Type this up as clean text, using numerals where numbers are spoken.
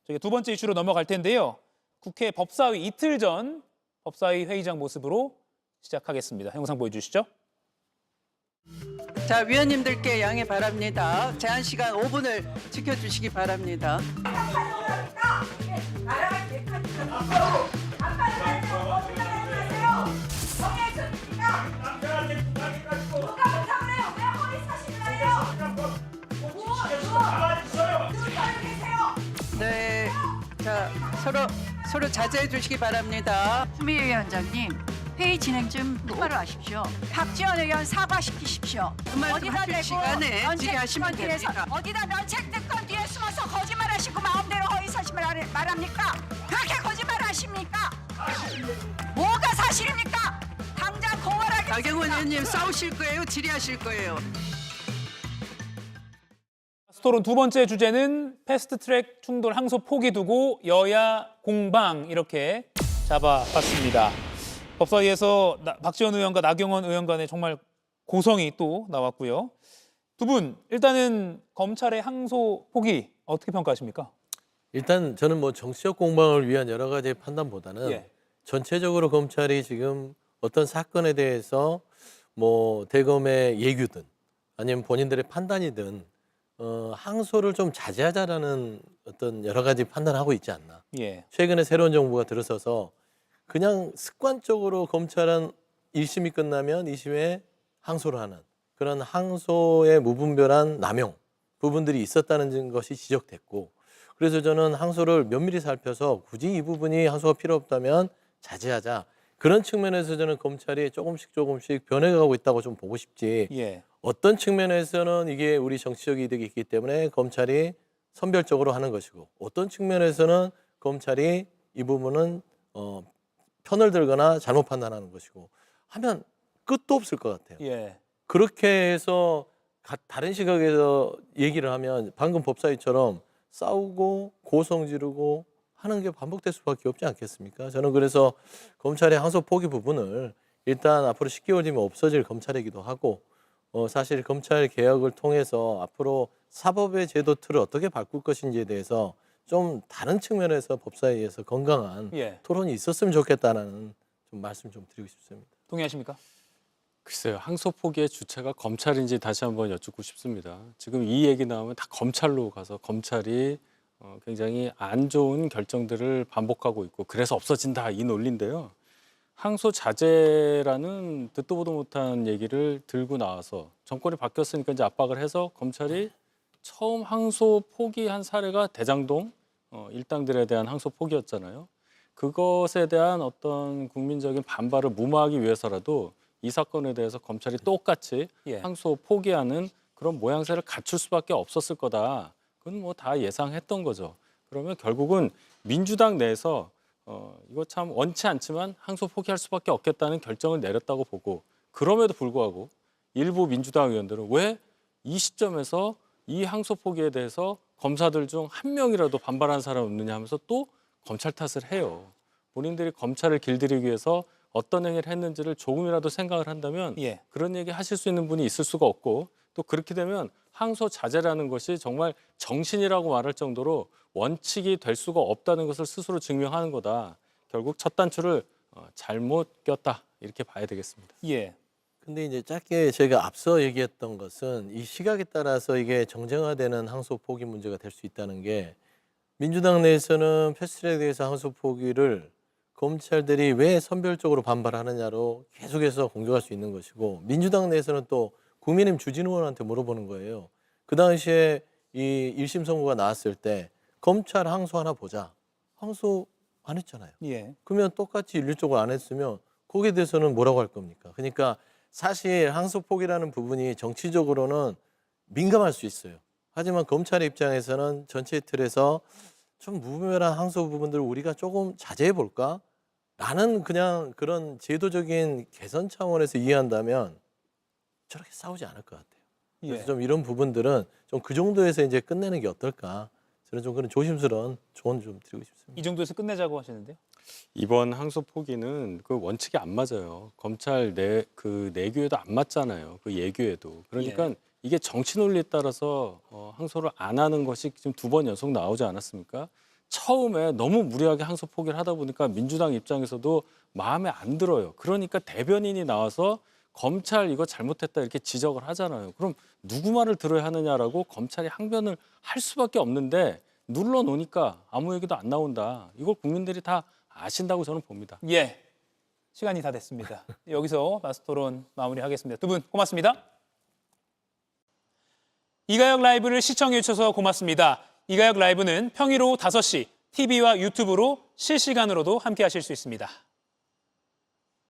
저희 두 번째 이슈로 넘어갈 텐데요. 국회 법사위 이틀 전 법사위 회의장 모습으로 시작하겠습니다. 영상 보여주시죠. 자, 위원님들께 양해 바랍니다. 제한 시간 5분을 지켜주시기 바랍니다. 네, 자, 서로 자제해 주시기 바랍니다. 추미애 위원장님, 회의 진행 좀 똑바로 하십시오. 박지원 의원 사과시키십시오. 그 말씀 하실 시간에 질의하시면 됩니다. 어디다 면책특권 뒤에 숨어서 거짓말하시고 마음대로 허위사실을 말합니까? 그렇게 거짓말하십니까? 뭐가 사실입니까? 당장 고발하겠습니다. 나경원 의원님 싸우실 거예요? 질의하실 거예요? 토론 두 번째 주제는 패스트트랙 충돌 항소 포기 두고 여야 공방 이렇게 잡아봤습니다. 법사위에서 박지원 의원과 나경원 의원 간에 정말 고성이 또 나왔고요. 두 분 일단은 검찰의 항소 포기 어떻게 평가하십니까? 일단 저는 뭐 정치적 공방을 위한 여러 가지 판단보다는 예. 전체적으로 검찰이 지금 어떤 사건에 대해서 뭐 대검의 예규든 아니면 본인들의 판단이든 항소를 좀 자제하자라는 어떤 여러 가지 판단을 하고 있지 않나. 예. 최근에 새로운 정부가 들어서서 그냥 습관적으로 검찰은 1심이 끝나면 2심에 항소를 하는 그런 항소의 무분별한 남용 부분들이 있었다는 것이 지적됐고, 그래서 저는 항소를 면밀히 살펴서 굳이 이 부분이 항소가 필요 없다면 자제하자. 그런 측면에서 저는 검찰이 조금씩 변해가고 있다고 좀 보고 싶지. 예. 어떤 측면에서는 이게 우리 정치적 이득이 있기 때문에 검찰이 선별적으로 하는 것이고, 어떤 측면에서는 검찰이 이 부분은 편을 들거나 잘못 판단하는 것이고 하면 끝도 없을 것 같아요. 예. 그렇게 해서 다른 시각에서 얘기를 하면 방금 법사위처럼 싸우고 고성 지르고 하는 게 반복될 수밖에 없지 않겠습니까? 저는 그래서 검찰의 항소 포기 부분을 일단 앞으로 10개월 뒤면 없어질 검찰이기도 하고, 사실 검찰 개혁을 통해서 앞으로 사법의 제도 틀을 어떻게 바꿀 것인지에 대해서 좀 다른 측면에서 법사위에서 건강한 예. 토론이 있었으면 좋겠다는 좀 말씀 좀 드리고 싶습니다. 동의하십니까? 글쎄요. 항소 포기의 주체가 검찰인지 다시 한번 여쭙고 싶습니다. 지금 이 얘기 나오면 다 검찰로 가서 검찰이 굉장히 안 좋은 결정들을 반복하고 있고 그래서 없어진다 이 논리인데요. 항소 자제라는 듣도 보도 못한 얘기를 들고 나와서 정권이 바뀌었으니까 이제 압박을 해서 검찰이 처음 항소 포기한 사례가 대장동 일당들에 대한 항소 포기였잖아요. 그것에 대한 어떤 국민적인 반발을 무마하기 위해서라도 이 사건에 대해서 검찰이 똑같이 예. 항소 포기하는 그런 모양새를 갖출 수밖에 없었을 거다. 그건 뭐 다 예상했던 거죠. 그러면 결국은 민주당 내에서 이거 참 원치 않지만 항소 포기할 수밖에 없겠다는 결정을 내렸다고 보고, 그럼에도 불구하고 일부 민주당 의원들은 왜 이 시점에서 이 항소 포기에 대해서 검사들 중 한 명이라도 반발한 사람 없느냐 하면서 또 검찰 탓을 해요. 본인들이 검찰을 길들이기 위해서 어떤 행위를 했는지를 조금이라도 생각을 한다면 예. 그런 얘기 하실 수 있는 분이 있을 수가 없고, 또 그렇게 되면 항소 자제라는 것이 정말 정신이라고 말할 정도로 원칙이 될 수가 없다는 것을 스스로 증명하는 거다. 결국 첫 단추를 잘못 꼈다 이렇게 봐야 되겠습니다. 예. 근데 이제 짧게 제가 앞서 얘기했던 것은 이 시각에 따라서 이게 정쟁화되는 항소 포기 문제가 될 수 있다는 게, 민주당 내에서는 패스트트랙에 대해서 항소 포기를 검찰들이 왜 선별적으로 반발하느냐로 계속해서 공격할 수 있는 것이고, 민주당 내에서는 또 국민의힘 주진우 의원한테 물어보는 거예요. 그 당시에 이 1심 선고가 나왔을 때 검찰 항소 하나 보자. 항소 안 했잖아요. 예. 그러면 똑같이 일률적으로 안 했으면 거기에 대해서는 뭐라고 할 겁니까? 그러니까 사실 항소 포기라는 부분이 정치적으로는 민감할 수 있어요. 하지만 검찰의 입장에서는 전체 틀에서 좀 무분별한 항소 부분들을 우리가 조금 자제해 볼까? 라는 그냥 그런 제도적인 개선 차원에서 이해한다면 저렇게 싸우지 않을 것 같아요. 그래서 예. 좀 이런 부분들은 좀 그 정도에서 이제 끝내는 게 어떨까? 저는 좀 그런 조심스러운 조언 좀 드리고 싶습니다. 이 정도에서 끝내자고 하시는데요. 이번 항소 포기는 그 원칙이 안 맞아요. 검찰 그 내규에도 안 맞잖아요. 그 예규에도. 그러니까 이게 정치 논리에 따라서 항소를 안 하는 것이 지금 두 번 연속 나오지 않았습니까? 처음에 너무 무리하게 항소 포기를 하다 보니까 민주당 입장에서도 마음에 안 들어요. 그러니까 대변인이 나와서 검찰 이거 잘못했다 이렇게 지적을 하잖아요. 그럼 누구 말을 들어야 하느냐라고 검찰이 항변을 할 수밖에 없는데 눌러놓으니까 아무 얘기도 안 나온다. 이걸 국민들이 다 아신다고 저는 봅니다. 예, 시간이 다 됐습니다. 여기서 마스토론 마무리하겠습니다. 두 분 고맙습니다. 이가혁 라이브를 시청해 주셔서 고맙습니다. 이가혁 라이브는 평일 오후 5시 TV와 유튜브로 실시간으로도 함께 하실 수 있습니다.